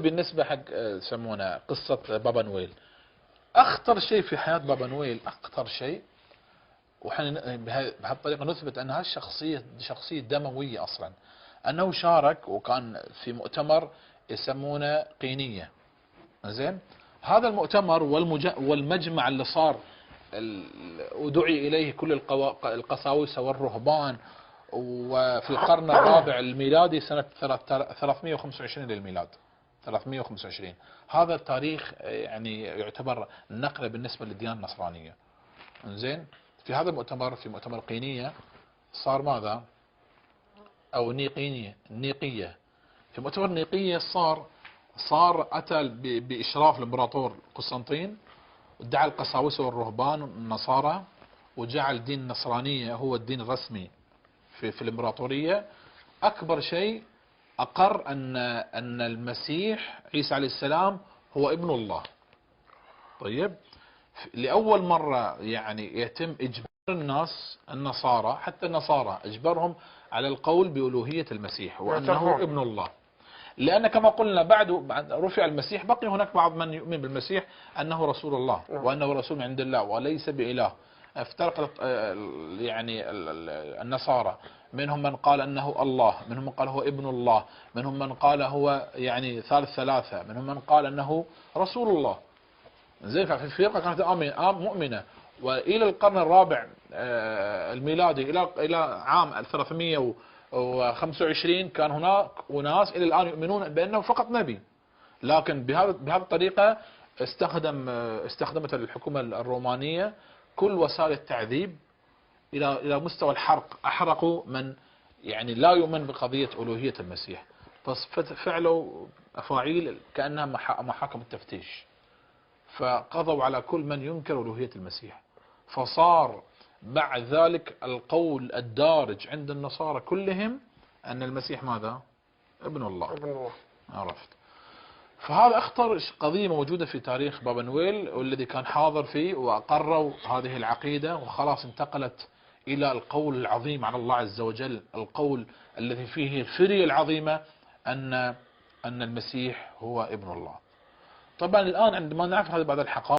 بالنسبة حق يسمونه قصة بابا نويل. أخطر شيء في حياة بابا نويل، أخطر شيء، وحنا بهالطريقة نثبت أن شخصية دموية أصلا، أنه شارك وكان في مؤتمر يسمونه قينية. زين، هذا المؤتمر والمجمع اللي صار ودعي إليه كل القساوسة والرهبان، وفي القرن الرابع الميلادي سنة 325 للميلاد، 325. هذا التاريخ يعني يعتبر نقلة بالنسبة للديانة النصرانية. زين، في هذا المؤتمر، في مؤتمر قينية، صار ماذا؟ أو نيقية. في مؤتمر نيقية صار أتى بإشراف الإمبراطور قسطنطين، ادعى القساوسة والرهبان النصارى، وجعل دين النصرانية هو الدين الرسمي في الإمبراطورية. أكبر شيء أقر أن المسيح عيسى عليه السلام هو ابن الله. طيب، لأول مرة يعني يتم إجبار الناس النصارى، حتى النصارى إجبارهم على القول بألوهية المسيح وأنه ابن الله. لأن كما قلنا بعد رفع المسيح بقي هناك بعض من يؤمن بالمسيح أنه رسول الله وأنه رسول من عند الله وليس بإله. افترقت يعني النصارى، منهم من قال أنه الله، منهم من قال هو ابن الله، منهم من قال هو يعني ثالث ثلاثة، منهم من قال أنه رسول الله. زين، ففي فرقة كانت مؤمنة. وإلى القرن الرابع الميلادي، إلى عام 325 كان هناك أناس إلى الآن يؤمنون بأنه فقط نبي. لكن بهذه الطريقة استخدمت الحكومة الرومانية كل وسائل التعذيب إلى مستوى الحرق. أحرقوا من يعني لا يؤمن بقضية ألوهية المسيح، ففعلوا أفاعيل كأنها محاكم التفتيش، فقضوا على كل من ينكر ألوهية المسيح. فصار بعد ذلك القول الدارج عند النصارى كلهم أن المسيح ماذا؟ ابن الله. عرفت؟ فهذا أخطر قضية موجودة في تاريخ بابا نويل، والذي كان حاضر فيه وأقروا هذه العقيدة، وخلاص انتقلت إلى القول العظيم على الله عز وجل، القول الذي فيه الفرية العظيمة أن المسيح هو ابن الله. طبعا الآن عندما نعرف هذه بعض الحقائق